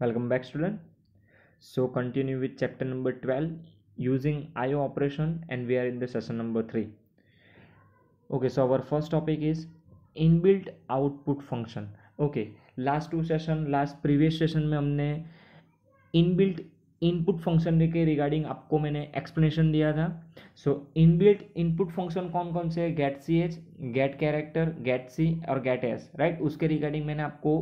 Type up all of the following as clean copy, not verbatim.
Welcome back, student. So continue with chapter number 12 using IO operation, and we are in the session number 3. Okay, so our first topic is inbuilt output function. Okay, last previous session में हमने inbuilt input function के regarding आपको मैंने explanation दिया था. सो inbuilt input function कौन कौन से है? Get C H, get character, get C और गेट एस, राइट. उसके रिगार्डिंग मैंने आपको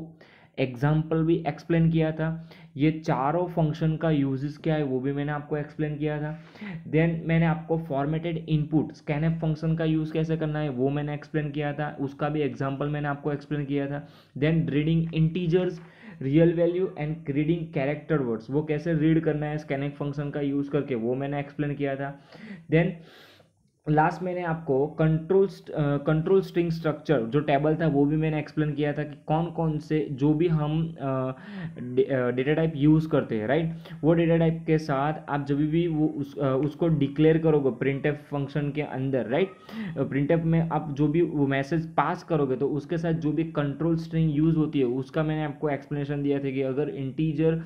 एग्जाम्पल भी एक्सप्लेन किया था. ये चारों फंक्शन का यूजेस क्या है वो भी मैंने आपको एक्सप्लेन किया था. देन मैंने आपको फॉर्मेटेड इनपुट स्कैनएफ फंक्शन का यूज़ कैसे करना है वो मैंने एक्सप्लेन किया था. उसका भी एग्जाम्पल मैंने आपको एक्सप्लेन किया था. Then reading integers, real value and reading character words, वो कैसे रीड करना है स्कैनिंग फंक्शन का यूज़ करके, वो मैंने एक्सप्लेन किया था. देन लास्ट मैंने आपको कंट्रोल स्ट्रिंग स्ट्रक्चर जो टेबल था वो भी मैंने एक्सप्लेन किया था कि कौन कौन से जो भी हम डेटा टाइप यूज़ करते हैं, राइट. वो डेटा टाइप के साथ आप जब भी वो उसको डिक्लेयर करोगे प्रिंटएफ फंक्शन के अंदर, राइट. प्रिंटएफ में आप जो भी वो मैसेज पास करोगे तो उसके साथ जो भी कंट्रोल स्ट्रिंग यूज़ होती है उसका मैंने आपको एक्सप्लेनेशन दिया था कि अगर integer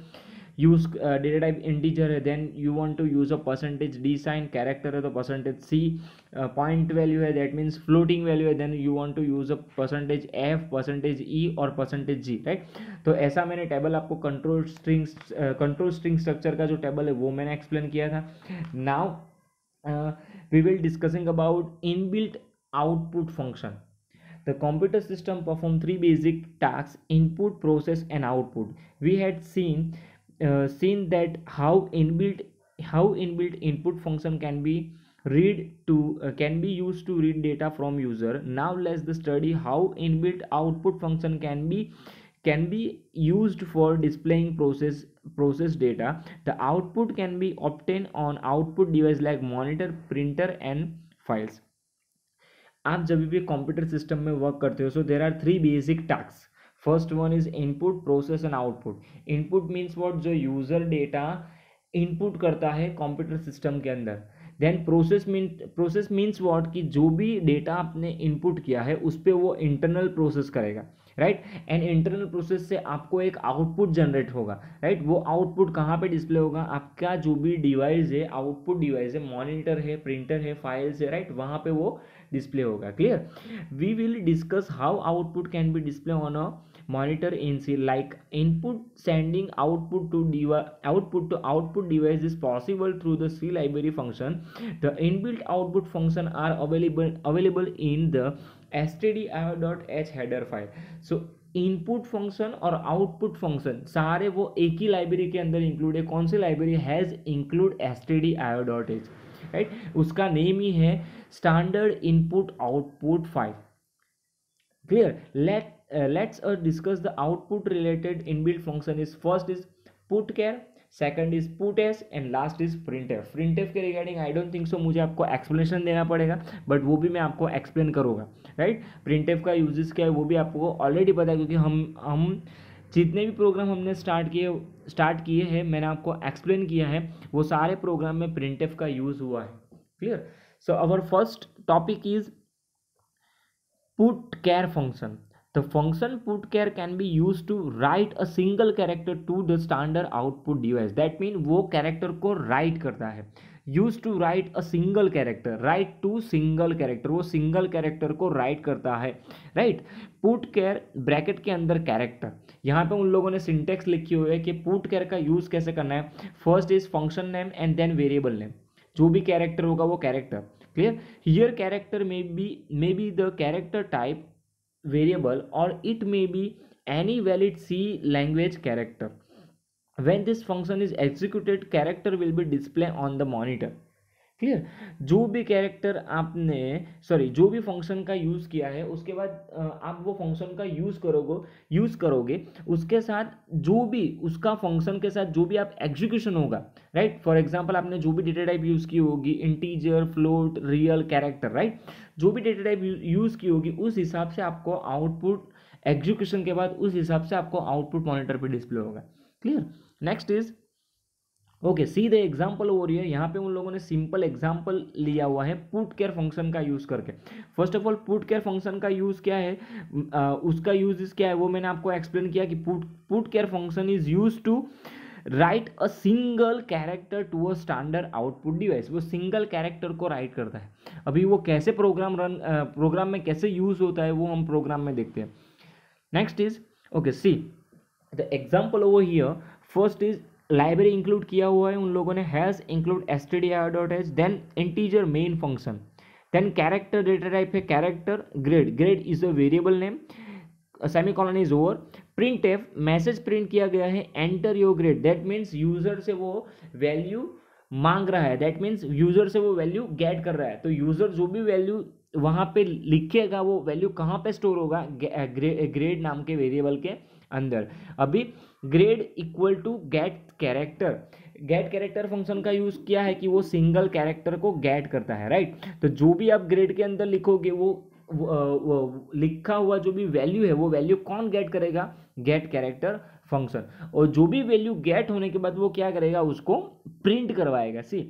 use data type integer है then you want to use a percentage D sign, character है तो परसेंटेज सी, पॉइंट वैल्यू है दैट मीन्स फ्लोटिंग वैल्यू है then you want to use a percentage F, percentage E और percentage जी, right. तो ऐसा मैंने table आपको control string structure का जो टेबल है वो मैंने एक्सप्लेन किया था. Now we will discussing about inbuilt output function. The computer system perform three basic tasks: input, process, and output. We had seen that how inbuilt input function can be used to read data from user. Now let's study how inbuilt output function can be used for displaying process data. The output can be obtained on output device like monitor, printer, and files. आप जब भी computer system में work करते हो so there are three basic task. First one is input, process and output. Input means what, जो user data input करता है computer system के अंदर. देन प्रोसेस मीन्स व्हाट, कि जो भी डेटा आपने इनपुट किया है उस पर वो इंटरनल प्रोसेस करेगा, राइट. एंड इंटरनल प्रोसेस से आपको एक आउटपुट जनरेट होगा, राइट. वो आउटपुट कहाँ पे डिस्प्ले होगा? आपका जो भी डिवाइस है, आउटपुट डिवाइस है, मॉनिटर है, प्रिंटर है, फाइल्स है, राइट, वहाँ पे वो डिस्प्ले होगा. Clear. We will discuss how output can be display on a monitor in C, like input sending output to output device is possible through the C library function. The inbuilt output function are available in the stdio.h header file. So input function और output function सारे वो एक ही library के अंदर include है. कौन सी library? Hash include stdio.h, right. उसका नेम ही है standard input output file. Clear. Let's discuss the output related inbuilt function. Is first is putchar, second is putS, and last is printf. printf के regarding I don't think so मुझे आपको explanation देना पड़ेगा, but वो भी मैं आपको explain करूँगा, राइट. printf का यूजेस क्या है वो भी आपको ऑलरेडी पता है, क्योंकि हम जितने भी प्रोग्राम हमने स्टार्ट किए हैं मैंने आपको एक्सप्लेन किया है, वो सारे प्रोग्राम में printf का यूज़ हुआ है. Clear. So our first topic is putchar function. The function putchar can be used to write a single character to the standard output device. That means वो character को write करता है. Used to write a single character, write to single character, वो single character को write करता है, right. putchar bracket के अंदर character. यहाँ पे उन लोगों ने सिंटेक्स लिखी हुई है कि putchar का यूज़ कैसे करना है. First is function name and then variable name. जो भी कैरेक्टर होगा वो character. Clear. Here character may be the character type variable, or it may be any valid C language character. When this function is executed, character will be displayed on the monitor. Clear. जो भी character आपने जो भी function का use किया है उसके बाद आप वो फंक्शन का यूज़ करोगे उसके साथ जो भी उसका फंक्शन के साथ जो भी आप एग्जीक्यूशन होगा, राइट. फॉर एग्जांपल आपने जो भी डेटा टाइप यूज़ की होगी, integer, float, real, character, right, जो भी डेटा टाइप यूज़ की होगी उस हिसाब से आपको आउटपुट एग्जीक्यूशन के बाद उस हिसाब से आपको आउटपुट मॉनिटर पर डिस्प्ले होगा. Clear. Next is okay, see the example over here. यहाँ पे उन लोगों ने सिंपल एग्जाम्पल लिया हुआ है पुट केयर फंक्शन का यूज़ करके। First of all put char function का यूज़ क्या है, उसका यूज क्या है वो मैंने आपको एक्सप्लेन किया कि put char function is use to write a single character to a standard output device. वो सिंगल कैरेक्टर को राइट करता है। अभी वो कैसे प्रोग्राम में कैसे यूज होता है वो हम प्रोग्राम में देखते हैं। Next is okay, see the example over here. First is library include किया हुआ है उन लोगों ने, hash include stdio.h, then integer main function, then character data type है character, grade is a variable name, semicolon is over, print F message print किया गया है, enter your grade, that means user से वो वैल्यू मांग रहा है, that means user से वो वैल्यू गेट कर रहा है। तो यूजर जो भी वैल्यू वहां पे लिखेगा वो वैल्यू कहाँ पे स्टोर होगा, ग्रेड नाम के वेरिएबल के अंदर। अभी grade equal to get character function का यूज किया है कि वो सिंगल कैरेक्टर को गेट करता है, राइट। तो जो भी आप ग्रेड के अंदर लिखोगे वो लिखा हुआ जो भी वैल्यू है वो वैल्यू कौन गेट करेगा, गेट कैरेक्टर फंक्शन। और जो भी वैल्यू गेट होने के बाद वो क्या करेगा, उसको प्रिंट करवाएगा। C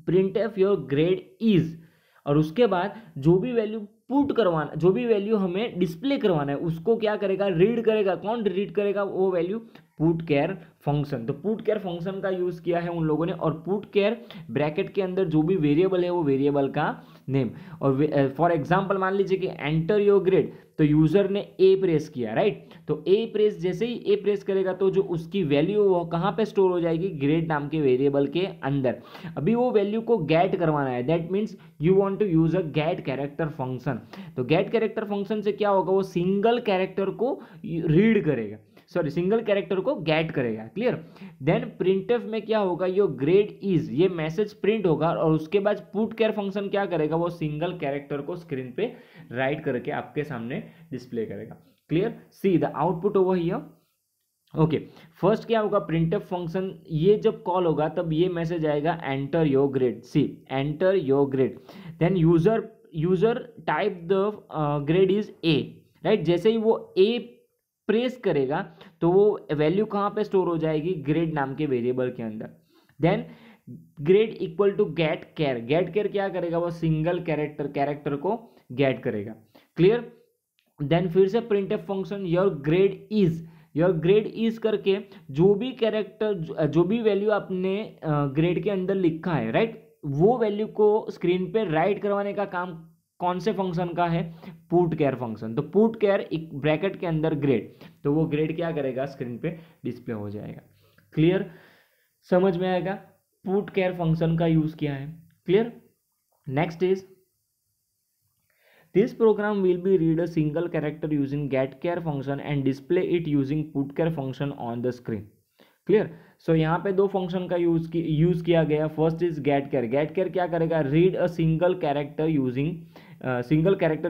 print F your grade is, और उसके बाद जो भी वैल्यू पुट करवाना, जो भी वैल्यू हमें डिस्प्ले करवाना है उसको क्या करेगा, रीड करेगा। कौन रीड करेगा, वो वैल्यू पुट केयर फंक्शन। तो पुट केयर फंक्शन का यूज किया है उन लोगों ने, और पुट केयर ब्रैकेट के अंदर जो भी वेरिएबल है वो वेरिएबल का नेम। और फॉर एग्जांपल मान लीजिए कि एंटर योर ग्रेड, तो यूजर ने ए प्रेस किया, राइट। तो ए प्रेस, जैसे ही ए प्रेस करेगा तो जो उसकी वैल्यू वो कहाँ पे स्टोर हो जाएगी, ग्रेड नाम के वेरिएबल के अंदर। अभी वो वैल्यू को गेट करवाना है, that means you want to use a get character function. तो गेट कैरेक्टर फंक्शन से क्या होगा, वो सिंगल कैरेक्टर को रीड करेगा, सॉरी सिंगल कैरेक्टर को गेट करेगा, क्लियर। देन प्रिंटफ में क्या होगा, योर ग्रेड इज, ये मैसेज प्रिंट होगा, और उसके बाद पुट केयर फंक्शन क्या करेगा, वो सिंगल कैरेक्टर को स्क्रीन पे राइट करके आपके सामने डिस्प्ले करेगा, clear. See the output over here. Okay, first क्या होगा, प्रिंटफ फंक्शन ये जब कॉल होगा तब ये मैसेज आएगा enter your grade. See enter your grade, then user type the grade is A, right. जैसे ही वो ए प्रेस करेगा तो वो वैल्यू कहाँ पे स्टोर हो जाएगी, ग्रेड नाम के वेरिएबल के अंदर। Then grade equal to get care क्या करेगा, वो सिंगल कैरेक्टर को गेट करेगा, क्लियर। देन फिर से printf function your grade is करके जो भी कैरेक्टर, जो भी वैल्यू आपने ग्रेड के अंदर लिखा है, राइट, वो वैल्यू को स्क्रीन पे राइट करवाने का काम कौन से फंक्शन का है, पुट केयर फंक्शन। तो पुट केयर एक ब्रैकेट के अंदर ग्रेड, तो वो ग्रेड क्या करेगा, स्क्रीन पे डिस्प्ले हो जाएगा, क्लियर। समझ में आएगा, पुट केयर फंक्शन का यूज किया है, clear. Next is this program will be read a single character using getChar function and display it using putChar function on the screen, clear. So यहाँ पे दो फंक्शन का यूज किया गया। First is get care क्या करेगा, read a single character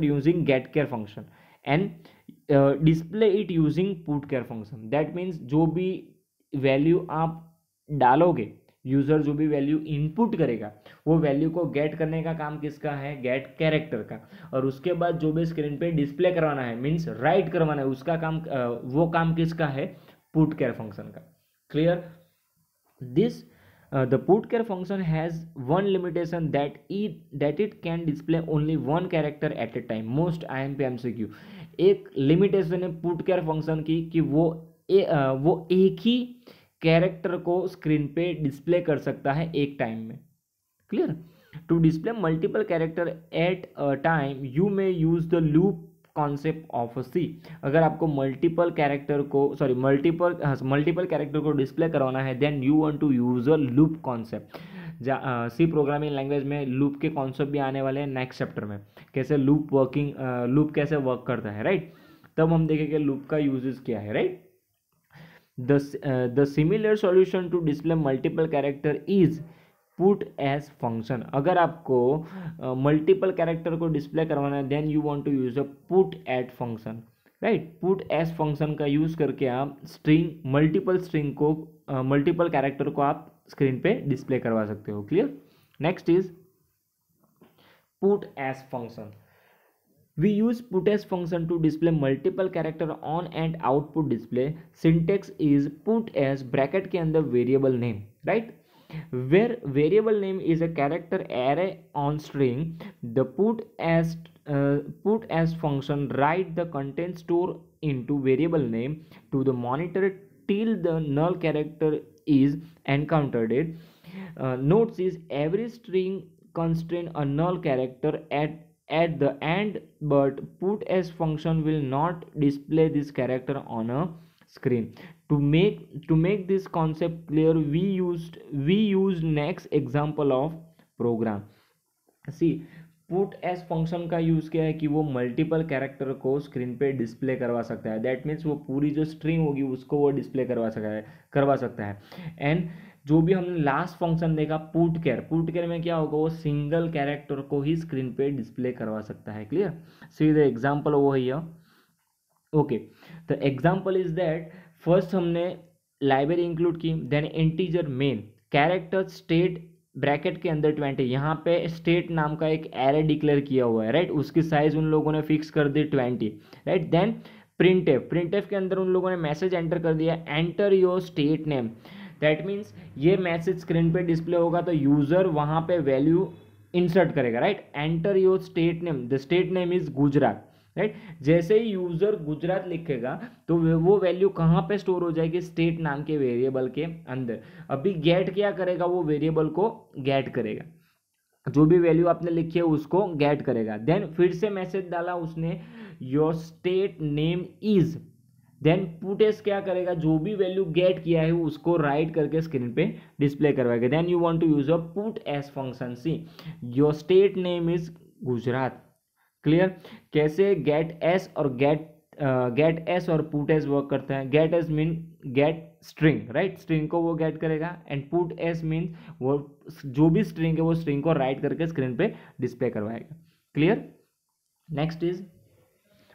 using गेट केयर function and display it using putchar function. That means जो भी वैल्यू आप डालोगे, यूजर जो भी वैल्यू इनपुट करेगा वो वैल्यू को गेट करने का काम किसका है, गेट कैरेक्टर का। और उसके बाद जो भी स्क्रीन पे डिस्प्ले करवाना है, मीन्स राइट करवाना है, उसका काम वो काम किसका है, पुट केयर फंक्शन का, clear. This the putChar function has one limitation that it can display only one character at a time, most IMP MCQ। एक लिमिटेशन है पुटकेयर फंक्शन की कि वो एक ही कैरेक्टर को स्क्रीन पे डिस्प्ले कर सकता है एक टाइम में, clear. To display multiple character at a time you may use the loop concept of C. अगर आपको मल्टीपल कैरेक्टर को डिस्प्ले करवाना है, then you want to use a loop concept. C programming language में loop के concept भी आने वाले हैं नेक्स्ट चैप्टर में, कैसे लूप कैसे वर्क करता है, राइट। तब हम देखेंगे लूप का यूजेस क्या है, right. The similar solution to display multiple character is put s function. अगर आपको मल्टीपल कैरेक्टर को डिस्प्ले करवाना है, then you want to use a put s function, right. Put s function का यूज करके आप मल्टीपल कैरेक्टर को आप स्क्रीन पे डिस्प्ले करवा सकते हो, clear. Next is put s function. We use putAs function to display multiple character on and output display. Syntax is putAs bracket के अंदर variable name, right? Where variable name is a character array on string, the putAs function write the content store into variable name to the monitor till the null character is encountered. Notes is every string constrain a null character at the end, but putAs function will not display this character on a screen. To make this concept clear, we used next example of program. See put s function का use किया है कि वो multiple character को screen पे display करवा सकता है. दैट मीन्स वो पूरी जो स्ट्रिंग होगी उसको वो डिस्प्ले करवा सकता है. एंड जो भी हमने लास्ट फंक्शन देखा पुट केयर में क्या होगा, वो सिंगल कैरेक्टर को ही स्क्रीन पे डिस्प्ले करवा सकता है. क्लियर? सी द एग्जाम्पल वो है. Okay, the example is that first हमने लाइब्रेरी इंक्लूड की, then integer main character state bracket के अंदर 20. यहाँ पे स्टेट नाम का एक एरे डिक्लेयर किया हुआ है, राइट? उसकी साइज उन लोगों ने फिक्स कर दी 20, राइट? देन प्रिंटफ के अंदर उन लोगों ने मैसेज एंटर कर दिया, enter your state name. That means ये मैसेज स्क्रीन पे डिस्प्ले होगा तो यूजर वहाँ पे वैल्यू इंसर्ट करेगा, right? Enter your state name, the state name is Gujarat, right? जैसे ही यूजर गुजरात लिखेगा तो वो वैल्यू कहाँ पे स्टोर हो जाएगी, स्टेट नाम के वेरिएबल के अंदर. अभी गेट क्या करेगा, वो वेरिएबल को गेट करेगा, जो भी वैल्यू आपने लिखी है उसको गेट करेगा. देन फिर से मैसेज डाला उसने, your state name is, then puts क्या करेगा, जो भी वैल्यू गेट किया है उसको राइट करके स्क्रीन पे डिस्प्ले करवाएगा. Then you want to use a puts function. See your state name is Gujarat. Clear? कैसे गेट एस और पुट एस वर्क करता है. Gets mean get string, right? String को वो गेट करेगा, एंड पुट एस मीन वो जो भी स्ट्रिंग है वो स्ट्रिंग को राइट करके स्क्रीन पे डिस्प्ले करवाएगा. Clear? Next is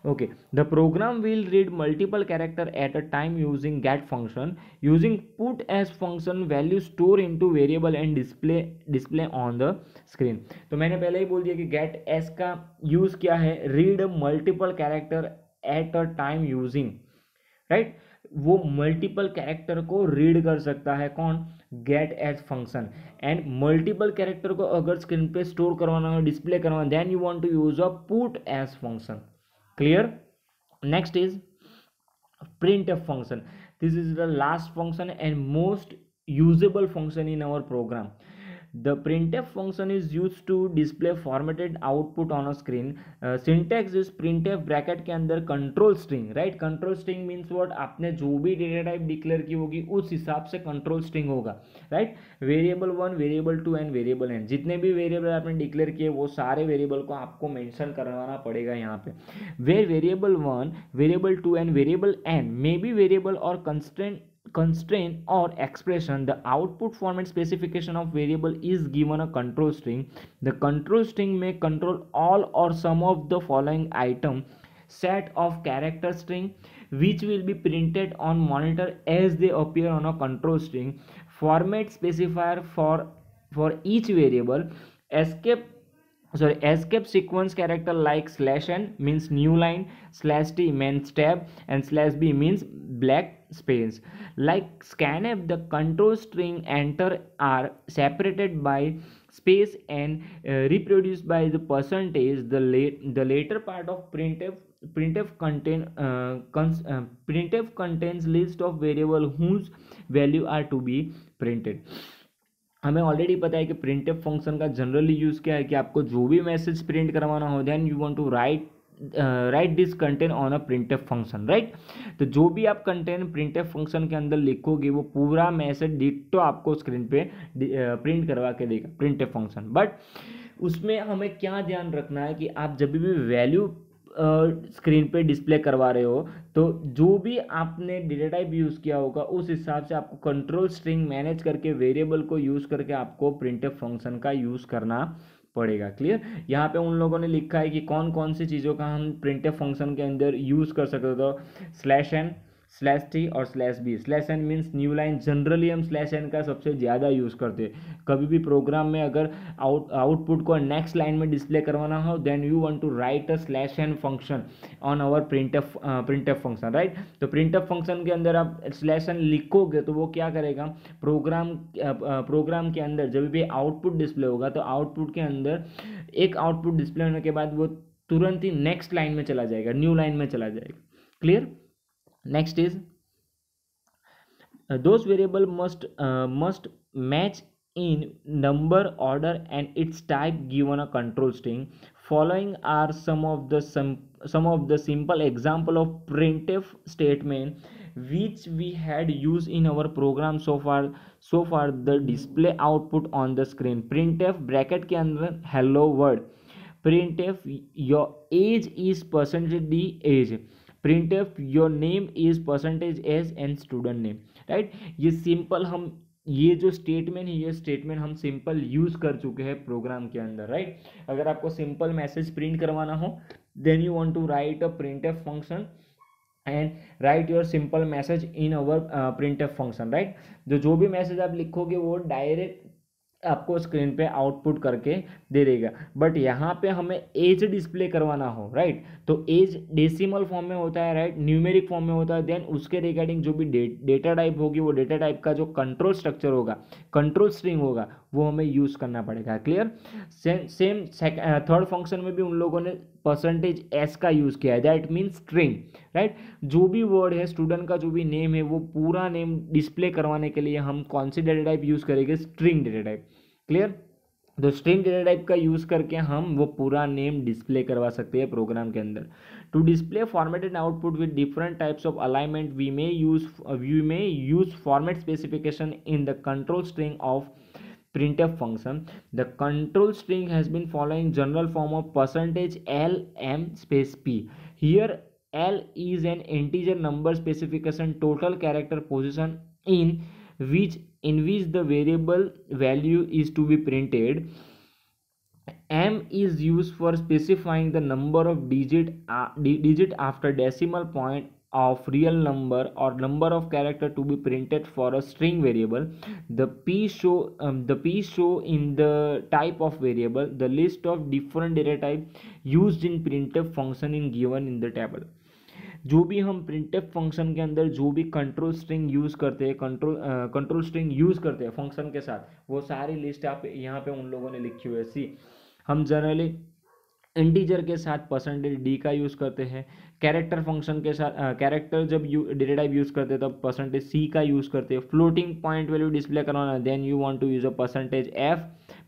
okay, the program will read multiple character at a time using get function. Using put as function, value store into variable and display on the screen. तो मैंने पहले ही बोल दिया कि get as का use क्या है, read multiple character at a time using, right? वो मल्टीपल कैरेक्टर को रीड कर सकता है. कौन? Get s function. And multiple character को अगर स्क्रीन पे स्टोर करवाना हो, डिस्प्ले करवाना, then you want to use a put s function. Clear? Next is printf function. This is the last function and most usable function in our program. The printf function is used to display formatted output on a screen. Syntax is printf bracket के अंदर control string, right? Control string means what, आपने जो भी data type declare की होगी उस हिसाब से कंट्रोल स्ट्रिंग होगा, right? Variable 1, variable 2 and variable N, जितने भी वेरिएबल आपने डिक्लेयर किए वो सारे वेरिएबल को आपको मेंशन करवाना पड़ेगा यहाँ पे. Where variable 1, variable 2 and variable N may be variable और constraint or expression, the output format specification of variable is given a control string. The control string may control all or some of the following item: set of character string which will be printed on monitor as they appear on a control string, format specifier for each variable, escape sequence character like /n means new line, /t means tab, and /b means black space. Like scanf, the control string enter are separated by space and reproduced by the percentage. The later part of printf contains list of variable whose value are to be printed. हमें already पता है कि printf function का generally use क्या है कि आपको जो भी मैसेज प्रिंट करवाना हो, then you want to write this content on a printf function, right? तो जो भी आप कंटेंट प्रिंटफ फंक्शन के अंदर लिखोगे वो पूरा मैसेज डिट्टो आपको स्क्रीन पे प्रिंट करवा के देगा प्रिंटफ फंक्शन. बट उसमें हमें क्या ध्यान रखना है कि आप जब भी वैल्यू स्क्रीन पे डिस्प्ले करवा रहे हो तो जो भी आपने डेटा टाइप यूज़ किया होगा उस हिसाब से आपको कंट्रोल स्ट्रिंग मैनेज करके वेरिएबल को यूज़ करके आपको प्रिंटफ फंक्शन का यूज़ करना पड़ेगा. क्लियर? यहाँ पे उन लोगों ने लिखा है कि कौन कौन सी चीज़ों का हम प्रिंटफ फंक्शन के अंदर यूज़ कर सकते हो. /n स्लैश टी और slash B. Slash N means new line. Generally हम स्लैश एन का सबसे ज़्यादा यूज़ करते हैं। कभी भी प्रोग्राम में अगर आउटपुट को नेक्स्ट लाइन में डिस्प्ले करवाना हो, then you want to write a slash N function on our printf function, right. तो प्रिंटफ फंक्शन के अंदर आप स्लैश एन लिखोगे तो वो क्या करेगा, प्रोग्राम के अंदर जब भी आउटपुट डिस्प्ले होगा तो आउटपुट के अंदर एक आउटपुट डिस्प्ले होने के बाद वो तुरंत ही नेक्स्ट लाइन में चला जाएगा, न्यू लाइन में चला जाएगा। Clear. Next is those variable must match in number, order and its type given a control string. Following are some of the simple example of printf statement which we had used in our program so far the display output on the screen. printf bracket के अंदर hello world, printf your age is percentage d age, printf your name is percentage s and student name, right. ये simple हम ये जो statement है ये statement हम simple use कर चुके हैं प्रोग्राम के अंदर, राइट। अगर आपको सिंपल मैसेज प्रिंट करवाना हो then you want to write a printf function and write your simple message in our printf function, right. जो भी मैसेज आप लिखोगे वो डायरेक्ट आपको स्क्रीन पे आउटपुट करके दे देगा। बट यहाँ पे हमें एज डिस्प्ले करवाना हो, राइट, तो एज डेसिमल फॉर्म में होता है, राइट, न्यूमेरिक फॉर्म में होता है। देन उसके रिगार्डिंग जो भी डेटा टाइप होगी वो डेटा टाइप का जो कंट्रोल स्ट्रक्चर होगा, कंट्रोल स्ट्रिंग होगा, वो हमें यूज़ करना पड़ेगा। क्लियर। सेम थर्ड फंक्शन में भी उन लोगों ने परसेंटेज एस का यूज़ किया है, दैट मीन्स स्ट्रिंग, राइट। जो भी वर्ड है स्टूडेंट का जो भी नेम है वो पूरा नेम डिस्प्ले करवाने के लिए हम कौन सी डेटा टाइप यूज़ करेंगे, स्ट्रिंग डेटा टाइप। क्लियर। तो स्ट्रिंग डेटा टाइप का यूज़ करके हम वो पूरा नेम डिस्प्ले करवा सकते हैं प्रोग्राम के अंदर। To display formatted output with different types of alignment we may use format specification in the control string of printf function. The control string has been following general form of percentage l m space p. Here l is an integer number specification total character position which in which the variable value is to be printed. M is used for specifying the number of digit after decimal point of real number or number of character to be printed for a string variable. The p show in the type of variable the list of different data type used in printf function in given in the table. जो भी हम printf function के अंदर जो भी control string use करते हैं, control string use करते हैं फंक्शन के साथ, वो सारी लिस्ट आप यहाँ पे उन लोगों ने लिखी हुई है। सी हम जनरली इंटीजर के साथ परसेंटेज डी का यूज़ करते हैं, कैरेक्टर फंक्शन के साथ कैरेक्टर जब डेटा टाइप यूज़ करते हैं तब परसेंटेज सी का यूज़ करते हैं। फ्लोटिंग पॉइंट वैल्यू डिस्प्ले करवाना then you want to use a percentage F,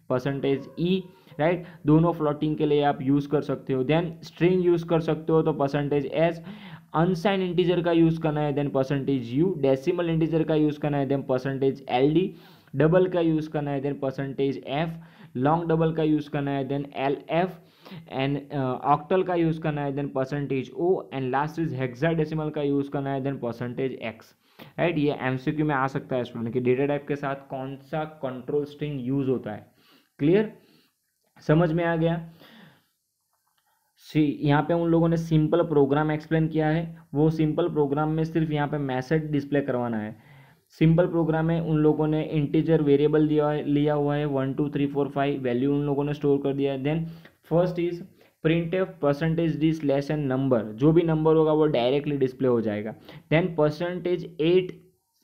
percentage E, right, दोनों फ्लोटिंग के लिए आप यूज़ कर सकते हो। देन स्ट्रिंग यूज़ कर सकते हो तो परसेंटेज एस, अनसाइन इंटीजर का यूज़ करना है then percentage U, decimal integer का यूज़ करना है then percentage L D, double का यूज़ करना है then percentage F, long double का यूज़ करना है then L F, and octal का यूज़ करना है then percentage O, and last is hexadecimal का यूज़ करना है देन परसेंटेज एक्स, राइट। ये एमसीक्यू में आ सकता है स्टूडेंट कि डेटा टाइप के साथ कौन सा कंट्रोल स्ट्रिंग यूज़ होता है। क्लियर, समझ में आ गया। यहाँ पे उन लोगों ने सिंपल प्रोग्राम एक्सप्लेन किया है, वो सिंपल प्रोग्राम में सिर्फ यहाँ पे मैसेज डिस्प्ले करवाना है। सिंपल प्रोग्राम में उन लोगों ने इंटीजर वेरिएबल लिया हुआ है 1 2 3 4 5 वैल्यू उन लोगों ने स्टोर कर दिया है। Then first is printf percentage D slash N number, जो भी नंबर होगा वो डायरेक्टली डिस्प्ले हो जाएगा। Then percentage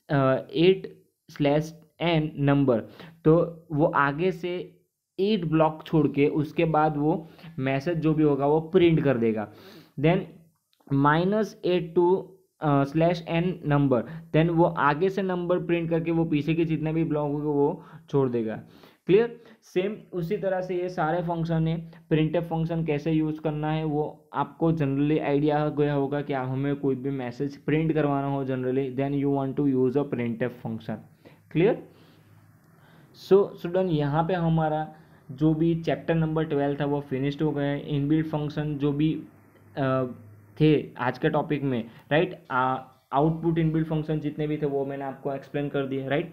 8 slash N number, तो वो आगे से 8 ब्लॉक छोड़ के उसके बाद वो मैसेज जो भी होगा वो प्रिंट कर देगा। Then -8 two slash N number, then वो आगे से नंबर प्रिंट करके वो पीछे के जितने भी ब्लॉक होंगे वो छोड़ देगा। क्लियर। सेम उसी तरह से ये सारे फंक्शन है। प्रिंटफ फंक्शन कैसे यूज़ करना है वो आपको जनरली आइडिया गया होगा कि हमें कोई भी मैसेज प्रिंट करवाना हो generally, then you want to use a printf function. Clear. So student यहाँ पे हमारा जो भी चैप्टर नंबर 12 था वो फिनिश्ड हो गया है। इनबिल्ट फंक्शन जो भी थे आज के टॉपिक में, राइट, आउटपुट इनबिल्ट फंक्शन जितने भी थे वो मैंने आपको एक्सप्लेन कर दिया, राइट।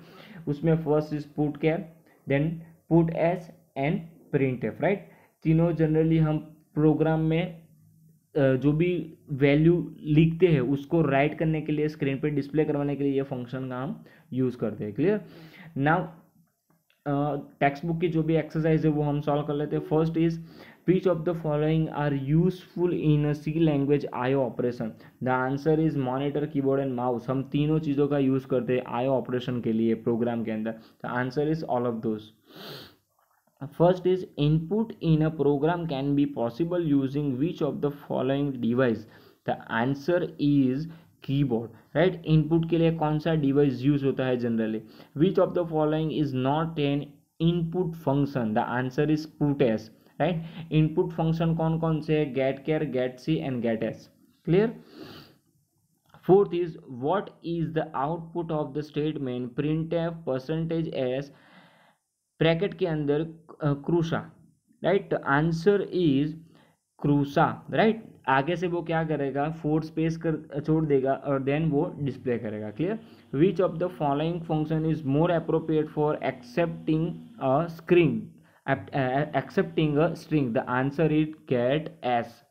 उसमें first is put char, then put s and printf, right. तीनों जनरली हम प्रोग्राम में जो भी वैल्यू लिखते हैं उसको राइट करने के लिए, स्क्रीन पे डिस्प्ले करवाने के लिए ये फंक्शन का हम यूज़ करते हैं। क्लियर। नाउ टेक्स्ट बुक की जो भी एक्सरसाइज है वो हम सॉल्व कर लेते हैं। First is which of the following are useful in a C language IO operation. The answer is monitor, keyboard and mouse. हम तीनों चीज़ों का यूज़ करते हैं आईओ ऑपरेशन के लिए प्रोग्राम के अंदर। The answer is all of those. First is input in a program can be possible using which of the following device? The answer is keyboard, right? Input के लिए कौन सा device use होता है generally? Which of the following is not an input function? The answer is putS, right? Input function कौन कौन से है? getChar, getC and getS. Clear? Fourth is what is the output of the statement printf percentage s bracket के अंदर क्रूसा, right? Answer is क्रूसा, right? आगे से वो क्या करेगा, फोर स्पेस कर छोड़ देगा और देन वो डिस्प्ले करेगा। Clear. Which of the following function is more appropriate for accepting a string, accepting a string? The answer is get s.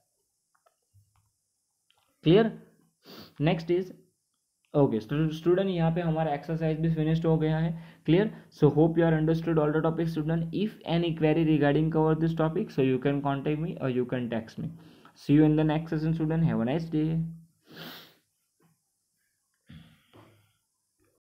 Clear. Next is okay student, यहाँ पे हमारा एक्सरसाइज भी फिनिश्ड हो गया है। Clear. So hope you are understood all the topic student. If any query regarding cover this topic, so you can contact me or you can text me. See you in the next session student. Have a nice day.